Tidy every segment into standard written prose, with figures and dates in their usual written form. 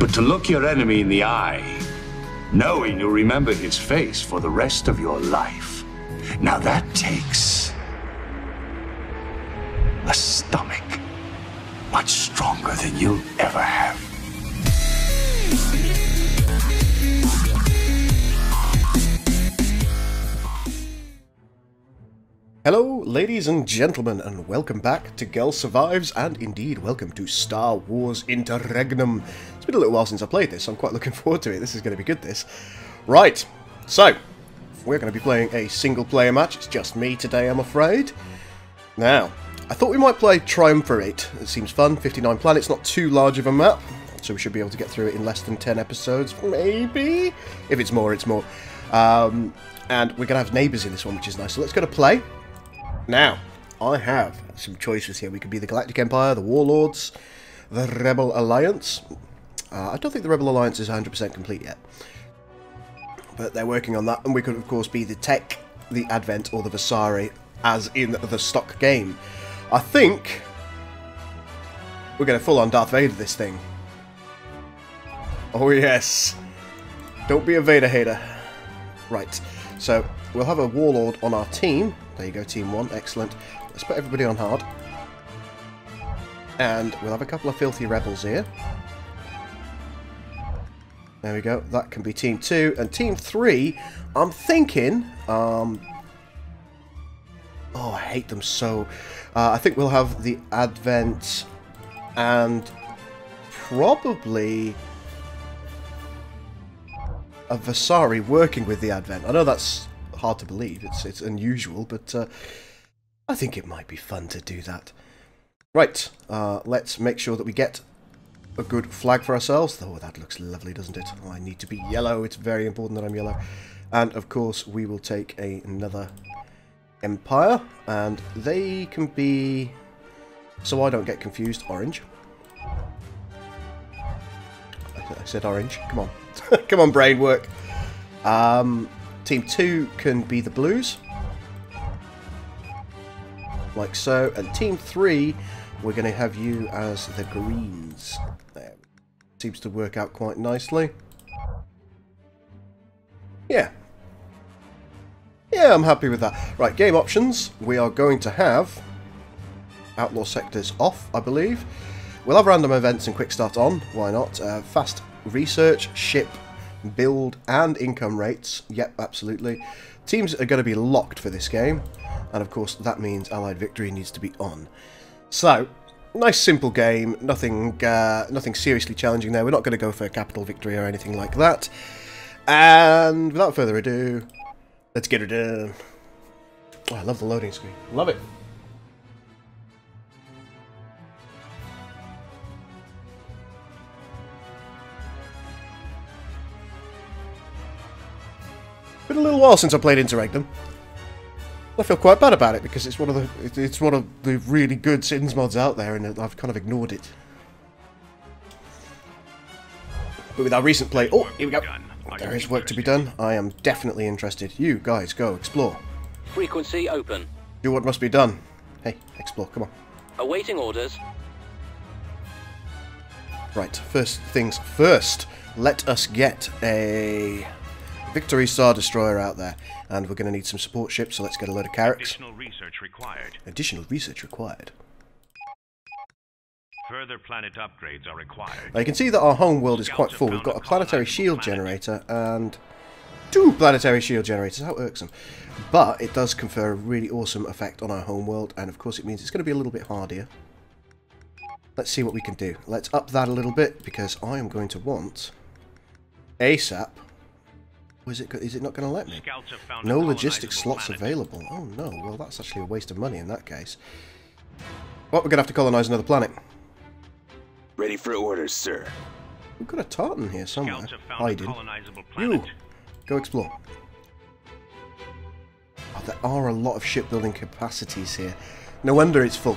But to look your enemy in the eye, knowing you'll remember his face for the rest of your life, now that takes a stomach much stronger than you'll ever have. Hello, ladies and gentlemen, and welcome back to Gul Survives, and indeed, welcome to Star Wars Interregnum. It's been a little while since I played this, so I'm quite looking forward to it. This is going to be good, this. Right, so, we're going to be playing a single-player match. It's just me today, I'm afraid. Now, I thought we might play Triumvirate. It seems fun, 59 planets, not too large of a map, so we should be able to get through it in less than 10 episodes, maybe? If it's more, it's more. And we're going to have neighbours in this one, which is nice. So let's go to play. Now, I have some choices here. We could be the Galactic Empire, the Warlords, the Rebel Alliance. I don't think the Rebel Alliance is 100% complete yet, but they're working on that. And we could, of course, be the Tech, the Advent, or the Visari, as in the stock game. I think we're going to full-on Darth Vader this thing. Oh, yes. Don't be a Vader hater. Right, so we'll have a Warlord on our team. There you go, Team 1. Excellent. Let's put everybody on hard. And we'll have a couple of filthy rebels here. There we go. That can be Team 2. And Team 3, I'm thinking... oh, I hate them so... I think we'll have the Advent and probably a Visari working with the Advent. I know that's hard to believe, it's unusual, but I think it might be fun to do that. Right, let's make sure that we get a good flag for ourselves. Oh, that looks lovely, doesn't it? Oh, I need to be yellow, it's very important that I'm yellow. And of course we will take another Empire, and they can be, so I don't get confused, orange. I said orange, come on. Come on, brain work. Team 2 can be the blues, like so, and Team 3, we're going to have you as the greens. There, seems to work out quite nicely. Yeah, I'm happy with that. Right, game options. We are going to have outlaw sectors off, I believe. We'll have random events and quick start on. Why not? Fast research, ship, build and income rates. Yep, absolutely. Teams are going to be locked for this game, and of course that means Allied victory needs to be on. So, nice simple game, nothing seriously challenging there. We're not going to go for a capital victory or anything like that. And without further ado, let's get it done. Oh, I love the loading screen. Love it. Been a little while since I played Interregnum. I feel quite bad about it because it's one of the really good Sins mods out there, and I've kind of ignored it. But with our recent play, oh, here we go. There is work to be done. I am definitely interested. You guys go explore. Frequency open. Do what must be done. Hey, explore. Come on. Awaiting orders. Right. First things first. Let us get a Victory Star Destroyer out there, and we're going to need some support ships, so let's get a load of carracks. Additional research required. Additional research required. Further planet upgrades are required. Now you can see that our home world is quite full. We've got a planetary shield generator and 2 planetary shield generators. How irksome. But it does confer a really awesome effect on our home world, and of course it means it's going to be a little bit harder. Let's see what we can do. Let's up that a little bit, because I am going to want ASAP. Or is it not going to let me? No logistics slots available. Oh no, well that's actually a waste of money in that case. Well, we're going to have to colonise another planet. Ready for orders, sir. We've got a tartan here somewhere. Hiding. You! Go explore. Oh, there are a lot of shipbuilding capacities here. No wonder it's full.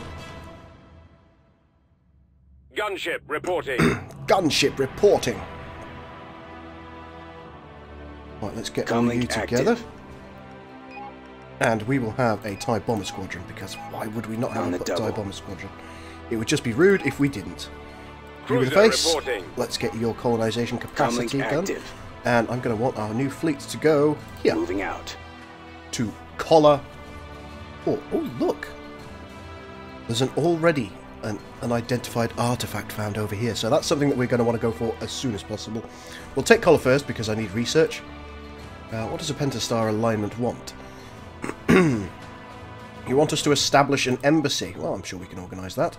Gunship reporting. Gunship reporting. Right, let's get all of you together. And we will have a TIE Bomber Squadron, because why would we not have a TIE Bomber Squadron? It would just be rude if we didn't. You with the Cruiser face. reporting. Let's get your colonization capacity Comlink done. active. And I'm going to want our new fleet to go here. Moving out. To collar. Oh, look. There's already an unidentified artifact found over here. So that's something that we're going to want to go for as soon as possible. We'll take collar first because I need research. What does a pentastar alignment want? You want us to establish an embassy. Well, I'm sure we can organise that.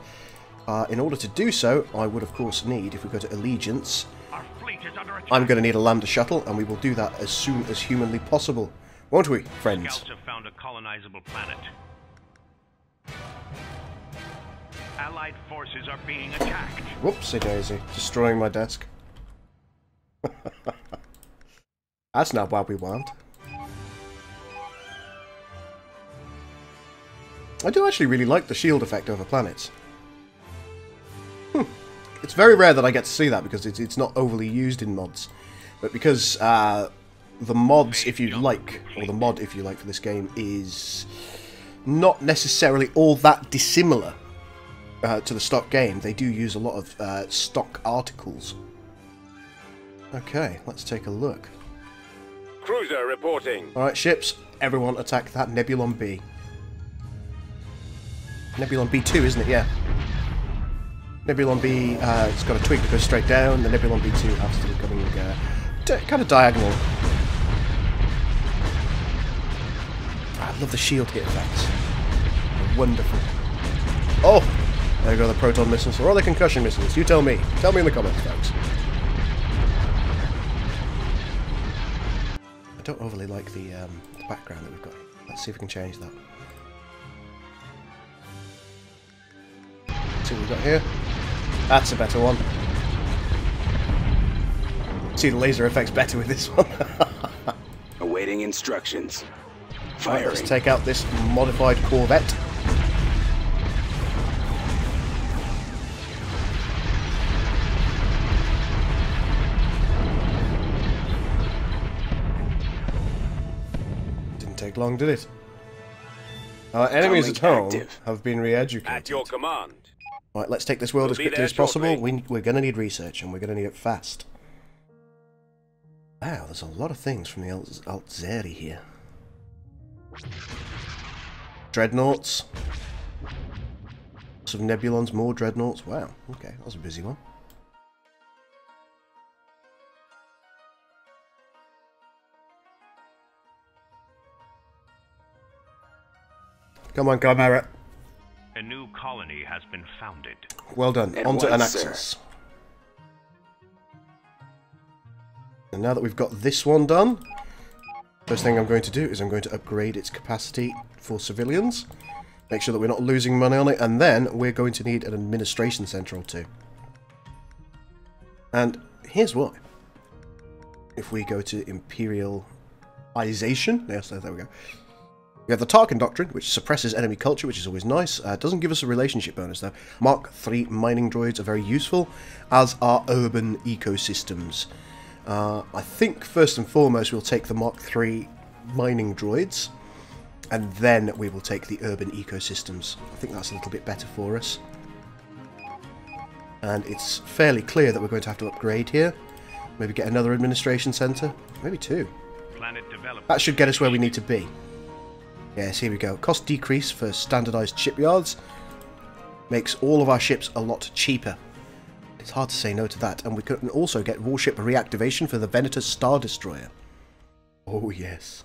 In order to do so, I would of course need, if we go to allegiance, Our fleet is under attack. I'm going to need a lander shuttle, and we will do that as soon as humanly possible. Won't we, friends? Scouts have found a colonizable planet. Allied forces are being attacked. Whoopsie daisy. Destroying my desk. That's not what we want. I do actually really like the shield effect over planets. It's very rare that I get to see that because it's not overly used in mods. But because the mods, if you like, or the mod, if you like, for this game is not necessarily all that dissimilar to the stock game, they do use a lot of stock articles. Okay, let's take a look. Cruiser reporting. Alright, ships, everyone attack that Nebulon B. Nebulon B2, isn't it? Yeah. Nebulon B, it's got a twig that goes straight down. The Nebulon B2 has to be coming kind of diagonal. I love the shield hit effects. They're wonderful. Oh! There go the proton missiles, or are they concussion missiles? You tell me. Tell me in the comments, folks. I don't overly like the background that we've got. Let's see if we can change that. See what we've got here. That's a better one. See the laser effects better with this one. Awaiting instructions. Right, Firing. let's take out this modified Corvette. Didn't take long, did it? Our enemies at home active. have been re-educated. At your command. Right, let's take this world We'll as be quickly there as possible. shortly. We're going to need research, and we're going to need it fast. Wow, there's a lot of things from the Altzeri here. Dreadnoughts. Lots of Nebulons, more Dreadnoughts. Wow, okay, that was a busy one. Come on, Chimera. A new colony has been founded. Well done. At On to once, Anaxis. And now that we've got this one done, first thing I'm going to do is I'm going to upgrade its capacity for civilians. Make sure that we're not losing money on it, and then we're going to need an administration centre or two. And here's why. If we go to Imperialization, yes, there we go. We have the Tarkin Doctrine, which suppresses enemy culture, which is always nice. Doesn't give us a relationship bonus, though. Mark III mining droids are very useful, as are urban ecosystems. I think, first and foremost, we'll take the Mark III mining droids, and then we will take the urban ecosystems. I think that's a little bit better for us. And it's fairly clear that we're going to have to upgrade here. Maybe get another administration centre. Maybe two. Planet development. That should get us where we need to be. Yes, here we go. Cost decrease for standardised shipyards makes all of our ships a lot cheaper. It's hard to say no to that. And we can also get warship reactivation for the Venator Star Destroyer. Oh, yes.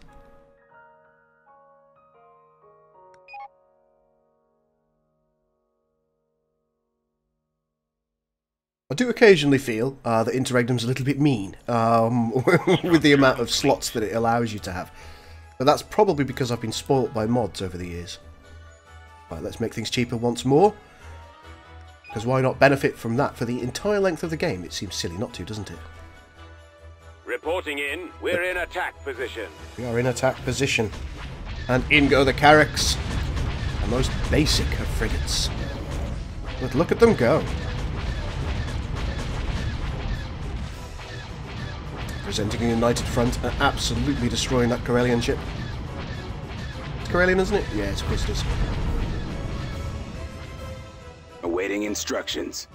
I do occasionally feel that Interregnum's a little bit mean with the amount of slots that it allows you to have. But that's probably because I've been spoilt by mods over the years. Right, let's make things cheaper once more. Because why not benefit from that for the entire length of the game? It seems silly not to, doesn't it? Reporting in. We're in attack position. We are in attack position. And in go the Carracks. The most basic of frigates. But look at them go. Presenting a united front and absolutely destroying that Corellian ship. It's Corellian, isn't it? Yeah, it's Quistis. Awaiting instructions.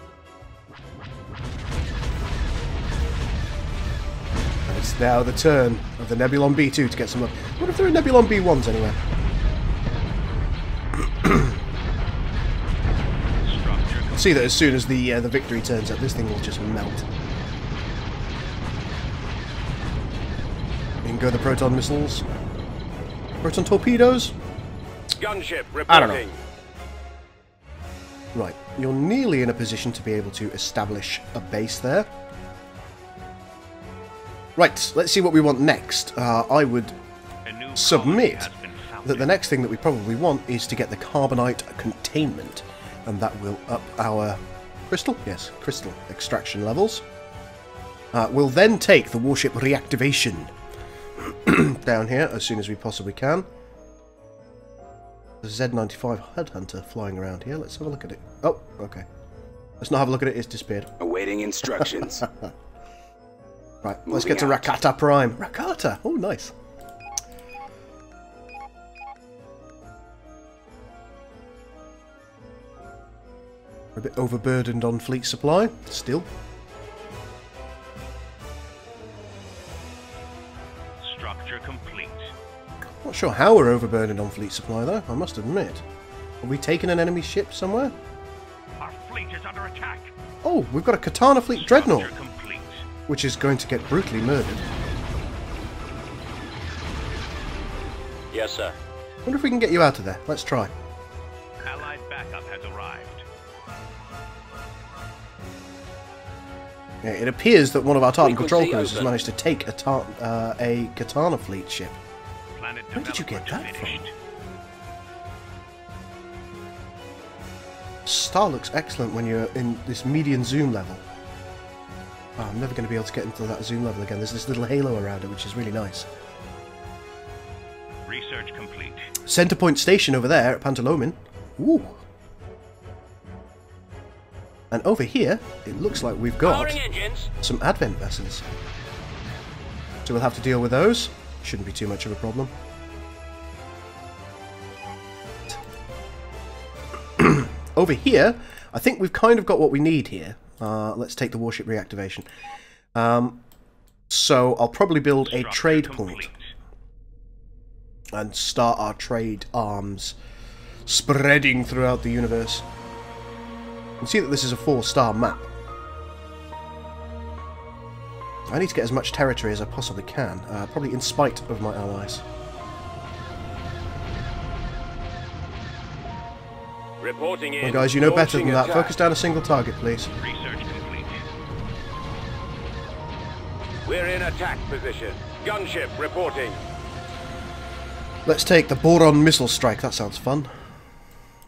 It's now the turn of the Nebulon B2 to get some... What if there are Nebulon B1s anywhere? See that as soon as the victory turns up, this thing will just melt. In go the proton missiles. Proton torpedoes? Gunship reporting. I don't know. Right, you're nearly in a position to be able to establish a base there. Right, let's see what we want next. I would submit that the next thing that we probably want is to get the carbonite containment. And that will up our crystal? Yes, crystal extraction levels. We'll then take the warship reactivation down here as soon as we possibly can. The Z-95 Headhunter flying around here. Let's have a look at it. Oh, okay. Let's not have a look at it. It's disappeared. Awaiting instructions. Right, let's get to Rakata Prime. Rakata! Oh, nice. We're a bit overburdened on fleet supply, still. Structure complete. Not sure how we're overburdened on fleet supply, though, I must admit. Have we taken an enemy ship somewhere? Our fleet is under attack. Oh, we've got a Katana Fleet Dreadnought, Structure complete. which is going to get brutally murdered. Yes, sir. Wonder if we can get you out of there. Let's try. Allied backup has arrived. Yeah, it appears that one of our Tartan Frequency patrol crews has open. managed to take a Katana Fleet ship. Planet Where did you get development that from? finished. Star looks excellent when you're in this median zoom level. Oh, I'm never going to be able to get into that zoom level again. There's this little halo around it, which is really nice. Research complete. Centrepoint Station over there at Pantalomin. Ooh. And over here, it looks like we've got Powering engines. some Advent vessels. So we'll have to deal with those. Shouldn't be too much of a problem. Over here, I think we've kind of got what we need here. Let's take the warship reactivation. So I'll probably build a Structure trade complete. point and start our trade arms spreading throughout the universe. You can see that this is a 4-star map. I need to get as much territory as I possibly can, probably in spite of my allies. Reporting in. Well, guys, you know better than Launching that. attack. Focus down a single target, please. Research complete. We're in attack position. Gunship reporting. Let's take the Boron Missile Strike. That sounds fun.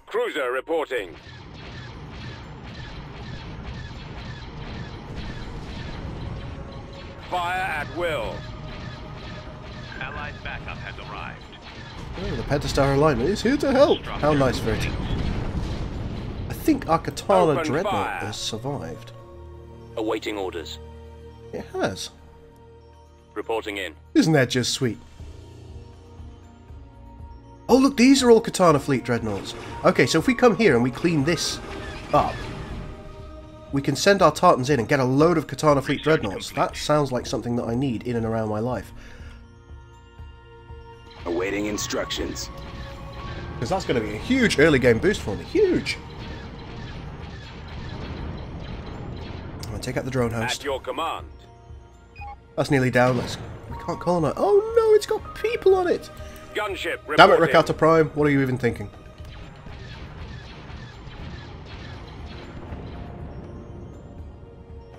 Cruiser reporting. Fire at will. Allied backup has arrived. Oh, the Pentastar alignment is here to help. How nice for it. I think our Katana Open Dreadnought fire. has survived. Awaiting orders. It has. Reporting in. Isn't that just sweet? Oh, look, these are all Katana Fleet Dreadnoughts. Okay, so if we come here and we clean this up, we can send our Tartans in and get a load of Katana Fleet Research Dreadnoughts. complete. That sounds like something that I need in and around my life. Awaiting instructions. Because that's going to be a huge early game boost for me. Huge! I'm going to take out the drone At host. your command. That's nearly down. We can't colonize. Oh no, it's got people on it! Gunship reporting. Damn it, Rakata Prime. What are you even thinking?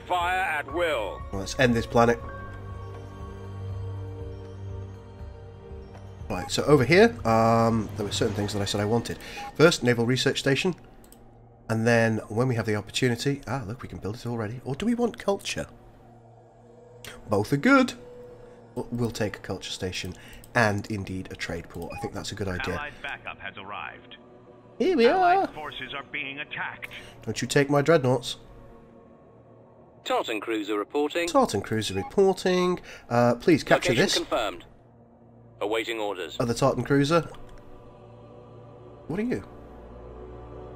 Fire at will. Well, let's end this planet. Right, so over here, there were certain things that I said I wanted. First, Naval Research Station. And then, when we have the opportunity... Ah, look, we can build it already. Or do we want culture? Both are good. We'll take a culture station and, indeed, a trade port. I think that's a good idea. Allied backup has arrived. Here we are! Allied forces are being attacked. Don't you take my dreadnoughts. Tartan cruiser reporting. Tartan cruiser reporting. Please capture Location this. confirmed. Awaiting orders. Other Tartan cruiser. What are you?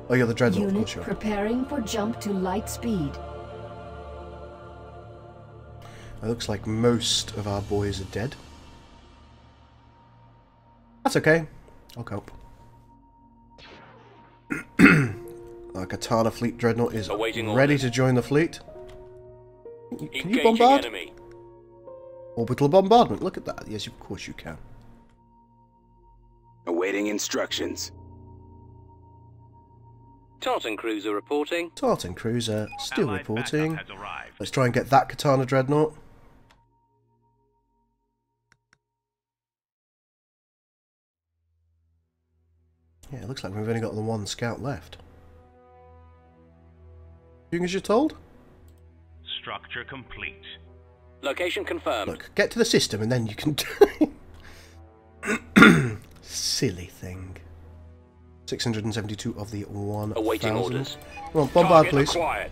Oh, you're the dreadnought. Unit Oh, sure. preparing for jump to light speed. It looks like most of our boys are dead. That's okay. I'll cope. Our Katana Fleet Dreadnought is ready to join the fleet. Can you bombard? Enemy. Orbital bombardment. Look at that. Yes, of course you can. Awaiting instructions. Tartan cruiser reporting. Tartan cruiser still Allied reporting. backup has arrived. Let's try and get that Katana Dreadnought. Yeah, it looks like we've only got the one scout left. Doing as you're told? Structure complete. Location confirmed. Look, get to the system and then you can silly thing. 672 of the 1,000. Awaiting orders. Come on, bombard, Target please. acquired.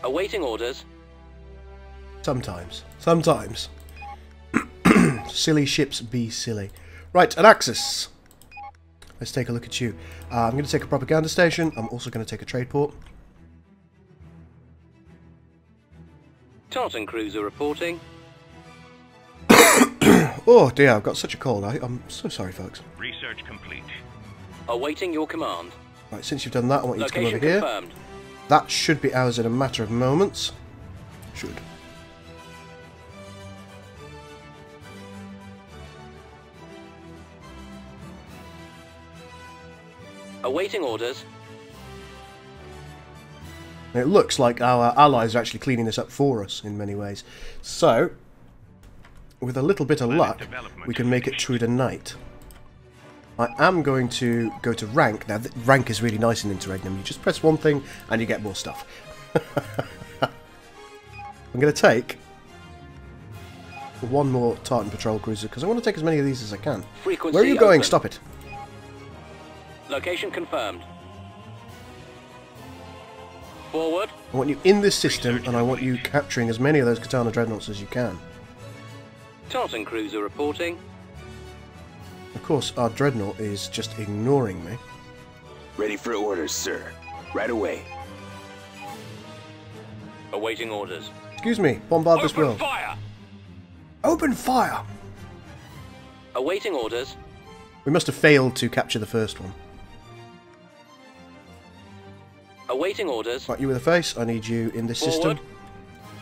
Awaiting orders. Sometimes. Sometimes. Silly ships be silly. Right, an Axis. Let's take a look at you. I'm going to take a propaganda station. I'm also going to take a trade port. Tartan cruiser reporting. Oh dear, I've got such a cold. I'm so sorry, folks. Research complete. Awaiting your command. Right, since you've done that, I want you to come Location over here. confirmed. That should be ours in a matter of moments. Should. Awaiting orders. And it looks like our allies are actually cleaning this up for us in many ways. So, with a little bit of luck, we can make it through the night. I am going to go to rank. Now, rank is really nice in Interregnum. You just press one thing and you get more stuff. I'm going to take one more Tartan Patrol Cruiser because I want to take as many of these as I can. Frequency Where are you going? open. Stop it. Location confirmed. Forward. I want you in this system and I want you capturing as many of those Katana Dreadnoughts as you can. Tartan cruiser reporting. Of course, our Dreadnought is just ignoring me. Ready for orders, sir. Right away. Awaiting orders. Excuse me, bombard this Open world. fire! Open fire! Awaiting orders. We must have failed to capture the first one. Awaiting orders. Right, you with a face. I need you in this Forward. system.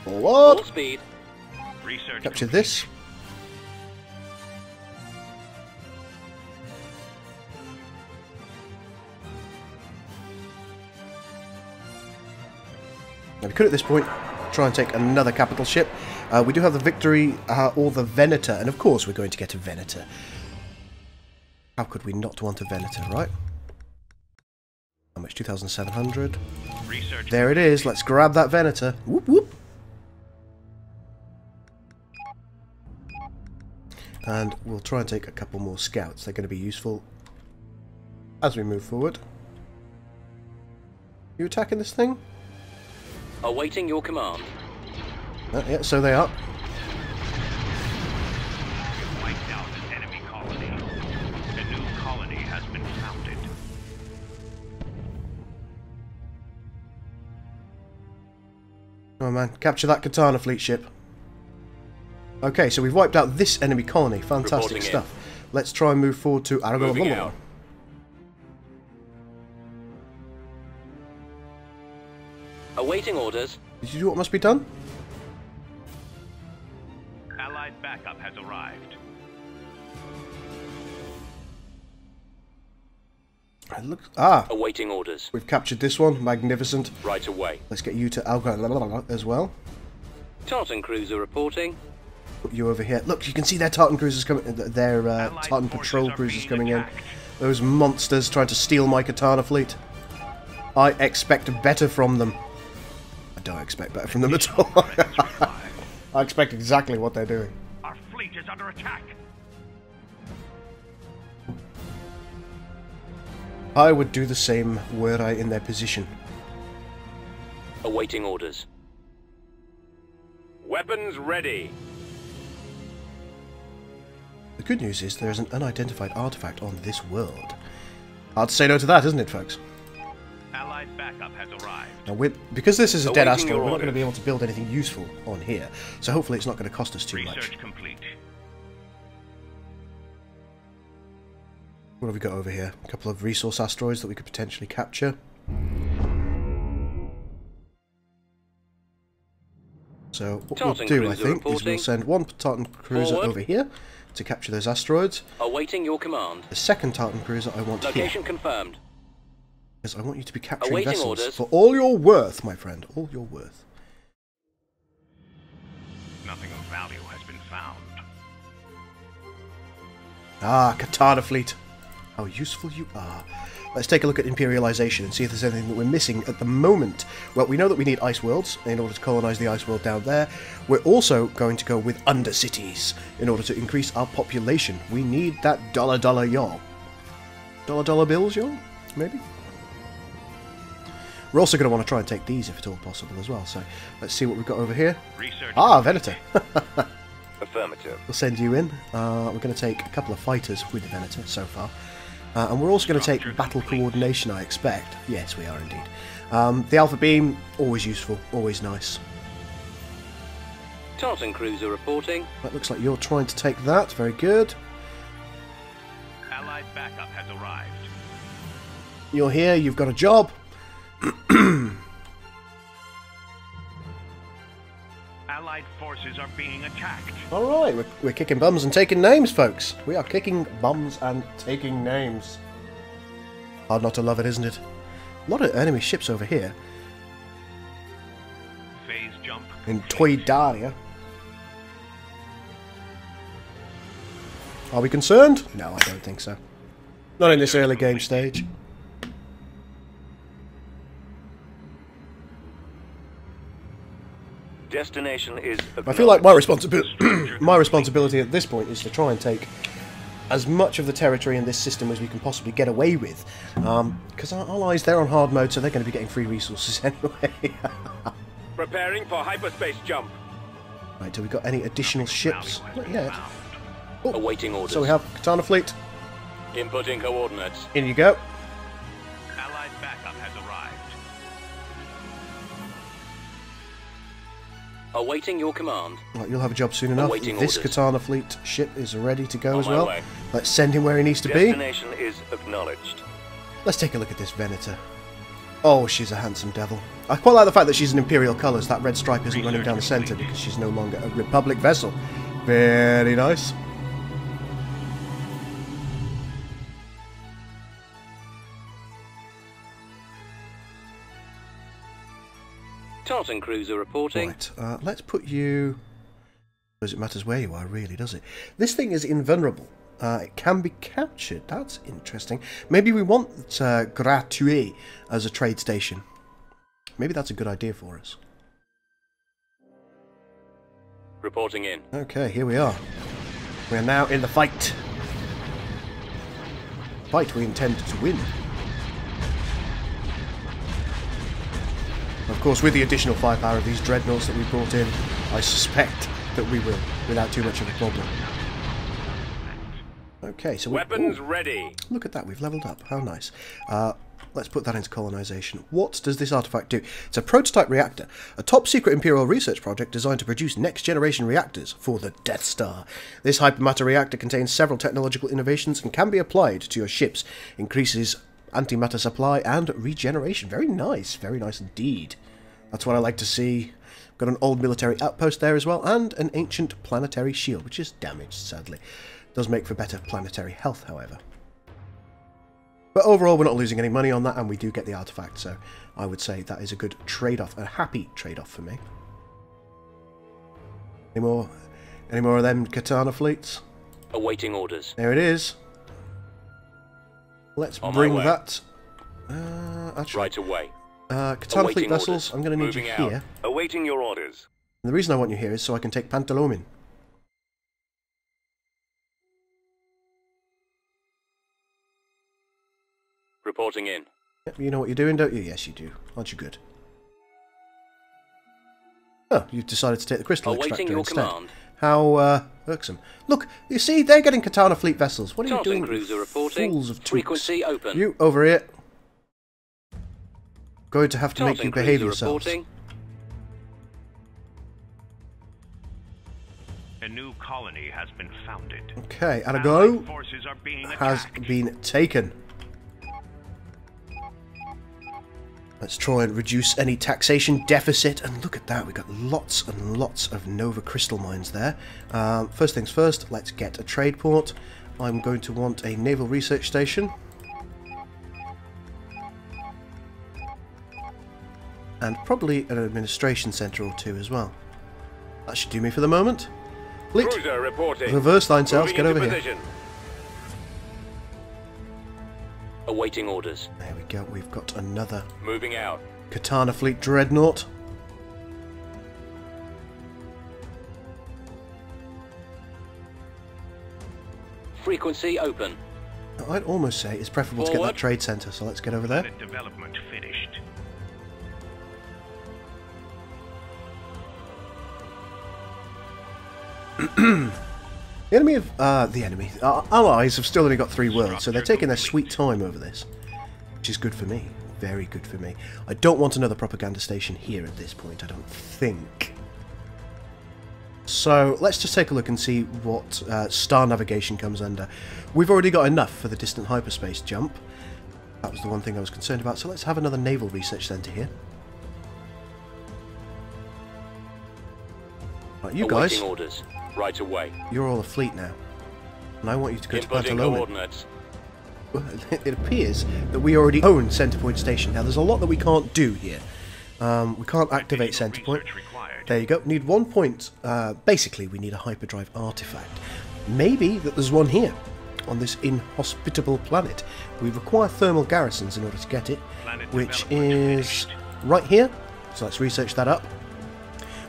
Forward! Full speed. Research Capture complete. this. Now we could at this point try and take another capital ship. We do have the Victory or the Venator, and of course we're going to get a Venator. How could we not want a Venator, right? How much? 2,700. Research There it is. Let's grab that Venator. Whoop whoop. And we'll try and take a couple more scouts. They're going to be useful as we move forward. You attacking this thing? Awaiting your command. Yeah, so they are. wiped out an enemy colony. A new colony has been founded. Come on, man. Capture that Katana fleet ship. Okay, so we've wiped out this enemy colony. Fantastic Reporting stuff. Let's try and move forward to Moving out. Awaiting orders. Did you do what must be done? Allied backup has arrived. Awaiting orders. We've captured this one. Magnificent. Right away. Let's get you to Algar as well. Tartan cruiser reporting. Put you over here. Look, you can see their Tartan cruisers coming. Their Tartan forces patrol are cruisers being coming in. attacked. Those monsters trying to steal my Katana fleet. I expect better from them. I don't expect better from them at all. I expect exactly what they're doing. Our fleet is under attack. I would do the same were I in their position. Awaiting orders. Weapons ready. The good news is there is an unidentified artifact on this world. Hard to say no to that, isn't it, folks? Allied backup has arrived. Now, because this is a dead Awaiting asteroid, your we're not going to orders. be able to build anything useful on here. So hopefully it's not going to cost us too much. Research complete. What have we got over here? A couple of resource asteroids that we could potentially capture. So what Tartan we'll do, I cruiser think, is we'll reporting. send one Tartan cruiser Forward. over here to capture those asteroids. Awaiting your command. The second Tartan cruiser I want here, Location confirmed. because I want you to be capturing Awaiting vessels orders. for all your worth, my friend, all your worth. Nothing of value has been found. Ah, Katana fleet. How useful you are. Let's take a look at imperialization and see if there's anything that we're missing at the moment. Well, we know that we need ice worlds in order to colonize the ice world down there. We're also going to go with undercities in order to increase our population. We need that dollar y'all. Dollar bills, y'all? Maybe? We're also going to want to try and take these if at all possible as well. So let's see what we've got over here. Research Ah, Venator. Affirmative. We'll send you in. We're going to take a couple of fighters with the Venator so far. And we're also going to take battle coordination, I expect. Yes, we are indeed. The Alpha Beam, always useful, always nice. Tartan cruiser reporting. That looks like you're trying to take that. Very good. Allied backup has arrived. You're here, you've got a job. Allied forces are being attacked. Alright, we're kicking bums and taking names, folks. We are kicking bums and taking names. Hard not to love it, isn't it? A lot of enemy ships over here. Phase jump. In Toydaria. Are we concerned? No, I don't think so. Not in this early game stage. Destination is. I feel like my responsibility at this point is to try and take as much of the territory in this system as we can possibly get away with. Because our allies, they're on hard mode, so they're going to be getting free resources anyway. Preparing for hyperspace jump. Right, do we got any additional ships? Not yet. Oh, Awaiting orders. so we have Katana fleet. Inputting coordinates. In you go. Allied backup has arrived. Awaiting your command. Right, you'll have a job soon enough. Awaiting This orders. Katana fleet ship is ready to go On as my well. way. Let's send him where he needs to be. Destination is acknowledged. Let's take a look at this Venator. Oh, she's a handsome devil. I quite like the fact that she's in Imperial colours. That red stripe isn't running down the centre because she's no longer a Republic vessel. Very nice. Tartan cruiser reporting. Right, let's put you... Does it matters where you are, really, does it? This thing is invulnerable. It can be captured. That's interesting. Maybe we want Gratuit as a trade station. Maybe that's a good idea for us. Reporting in. Okay, here we are. We are now in the fight. Fight we intend to win. Of course, with the additional firepower of these dreadnoughts that we brought in, I suspect that we will, without too much of a problem. Okay, so Weapons ready. look at that, we've leveled up. How nice. Let's put that into colonization. What does this artifact do? It's a prototype reactor, a top-secret Imperial research project designed to produce next-generation reactors for the Death Star. This hypermatter reactor contains several technological innovations and can be applied to your ships. Increases antimatter supply and regeneration. Very nice indeed. That's what I like to see. Got an old military outpost there as well, and an ancient planetary shield, which is damaged, sadly. Does make for better planetary health, however. But overall, we're not losing any money on that, and we do get the artifact, so I would say that is a good trade-off, a happy trade-off for me. Any more of them Katana fleets? Awaiting orders. There it is. Let's On my bring way. that... actually, Right away. Katana fleet Awaiting vessels, orders. I'm going to need you Moving out. here. Awaiting your orders. And the reason I want you here is so I can take Pantalomin. Reporting in. Yep, you know what you're doing, don't you? Yes, you do. Aren't you good? Oh, you've decided to take the crystal Awaiting extractor your instead. command. How irksome. Look, you see, they're getting Katana fleet vessels. What are you Tartan doing? cruiser reporting. Fools of tweaks. Frequency open. You, over here. going to have to make you behave yourselves. Reporting. A new colony has been founded. Okay, and a go Allied forces are being has attacked. been taken. Let's try and reduce any taxation deficit. And look at that, we've got lots and lots of Nova crystal mines there. First things first, let's get a trade port. I'm going to want a naval research station. And probably an administration centre or two as well. That should do me for the moment. Fleet, Cruiser reporting. reverse line cells, Moving get into over here. position. Awaiting orders. There we go, we've got another Moving out. Katana Fleet Dreadnought. Frequency open. I'd almost say it's preferable to get that Forward. trade centre, so let's get over there. Planet development finished. Our allies have still only got 3 worlds, so they're taking their sweet time over this, which is good for me. Very good for me. I don't want another propaganda station here at this point, I don't think. So let's just take a look and see what star navigation comes under. We've already got enough for the distant hyperspace jump. That was the one thing I was concerned about, so let's have another naval research centre here. Right, you guys, Awaiting orders. Right away. you're all a fleet now. And I want you to go to Inputting Pantalomen. coordinates. It appears that we already own Centrepoint Station. Now, there's a lot that we can't do here. We can't activate Centrepoint. Research required. There you go. Need 1 point. Basically, we need a hyperdrive artifact. Maybe that there's one here, on this inhospitable planet. We require thermal garrisons in order to get it, Planet which development is finished. right here. So let's research that up.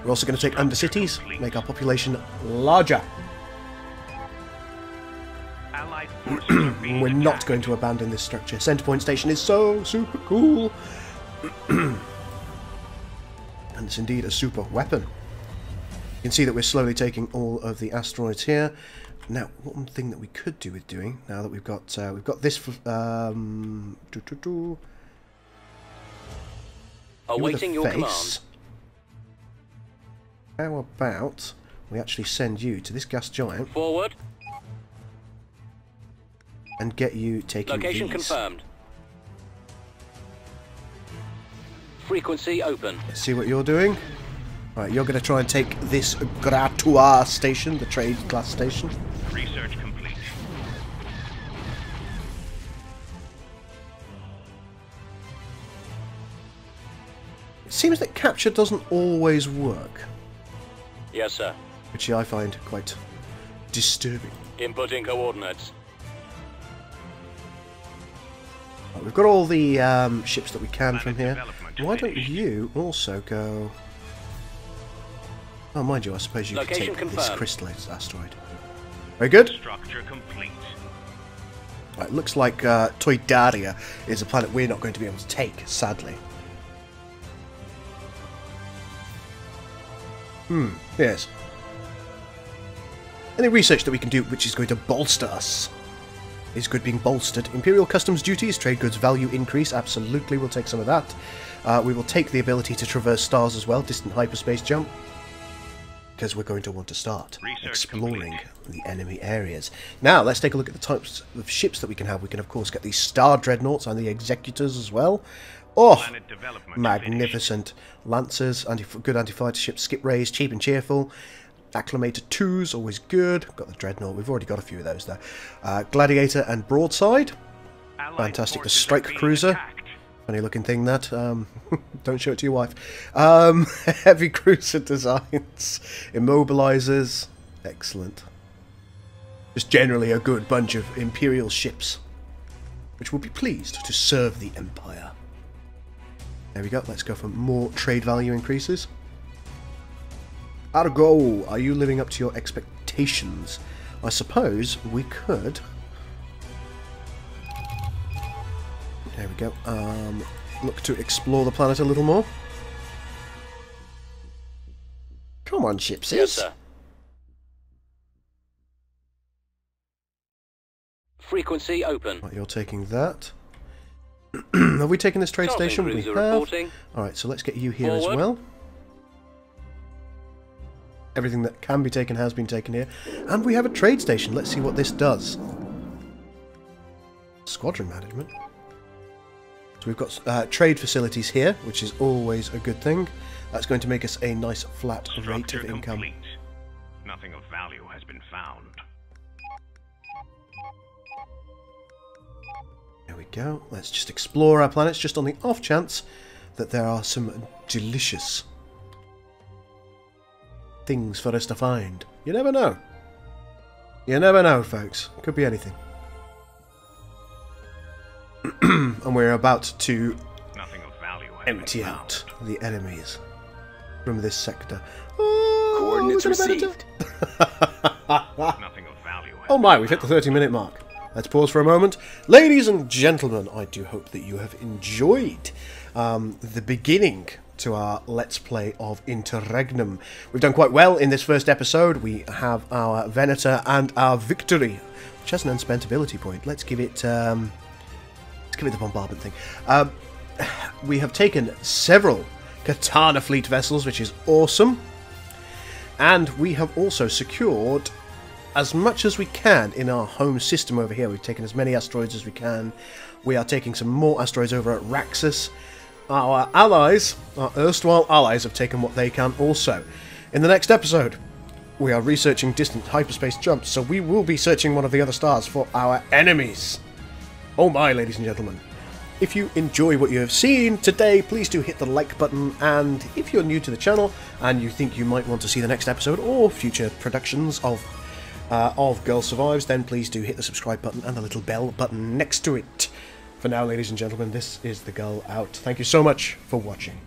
We're also going to take undercities, make our population larger. Allied forces are being We're not attacked. going to abandon this structure. Centrepoint Station is so super cool. And it's indeed a super weapon. You can see that we're slowly taking all of the asteroids here. Now, one thing that we could do with doing, now that we've got this for, Awaiting your command. How about we actually send you to this gas giant Forward. and get you taking Location these. confirmed. Frequency open. Let's see what you're doing. Right, you're going to try and take this Gratoir station, the trade class station. Research complete. It seems that capture doesn't always work, Yes, sir. which I find quite disturbing. Inputting coordinates. Right, we've got all the ships that we can from here. development Why don't finished. you also go... Oh, mind you, I suppose you could Location take this confirmed. crystallized asteroid. Very good. Structure complete. Right, looks like Toydaria is a planet we're not going to be able to take, sadly. Yes. Any research that we can do which is going to bolster us is good being bolstered. Imperial customs duties, trade goods value increase, absolutely, we'll take some of that. We will take the ability to traverse stars as well, distant hyperspace jump, because we're going to want to start Research exploring the enemy areas. Now, let's take a look at the types of ships that we can have. We can, of course, get the Star Dreadnoughts and the Executors as well. Oh, Planet development magnificent. Lancers, good anti-fighter ships, skip rays, cheap and cheerful. Acclimator 2's always good. Got the Dreadnought, we've already got a few of those there. Gladiator and Broadside. Allied Fantastic. The forces are Strike being Cruiser. attacked. Funny looking thing that. Don't show it to your wife. Heavy cruiser designs. Immobilizers. Excellent. Just generally a good bunch of Imperial ships, which will be pleased to serve the Empire. There we go. Let's go for more trade value increases. Argo, are you living up to your expectations? I suppose we could. There we go. Look to explore the planet a little more. Come on, shipsies. Yes, sir. Frequency open. Right, you're taking that. Have we taken this trade Shopping station? We cruiser have. reporting. Alright, so let's get you here as Forward. well. Everything that can be taken has been taken here. And we have a trade station. Let's see what this does. Squadron management. So we've got trade facilities here, which is always a good thing. That's going to make us a nice flat rate Structure of income. complete. Nothing of value has been found. There we go. Let's just explore our planets, just on the off chance that there are some delicious things for us to find. You never know. You never know, folks. Could be anything. And we're about to Nothing of value has empty been out found. the enemies from this sector. Oh, Coordinates we've got a received. Nothing of value has Oh my, been we've hit the found. 30-minute mark. Let's pause for a moment. Ladies and gentlemen, I do hope that you have enjoyed the beginning to our Let's Play of Interregnum. We've done quite well in this first episode. We have our Venator and our Victory, which has an unspent ability point. Let's give it the bombardment thing. We have taken several Katana fleet vessels, which is awesome. And we have also secured as much as we can in our home system over here. We've taken as many asteroids as we can. We are taking some more asteroids over at Raxus. Our allies, our erstwhile allies, have taken what they can also. In the next episode, we are researching distant hyperspace jumps, so we will be searching one of the other stars for our enemies. Oh my, ladies and gentlemen. If you enjoy what you have seen today, please do hit the like button, and if you're new to the channel and you think you might want to see the next episode or future productions of Girl Survives, then please do hit the subscribe button and the little bell button next to it. For now, ladies and gentlemen, this is the Gull out. Thank you so much for watching.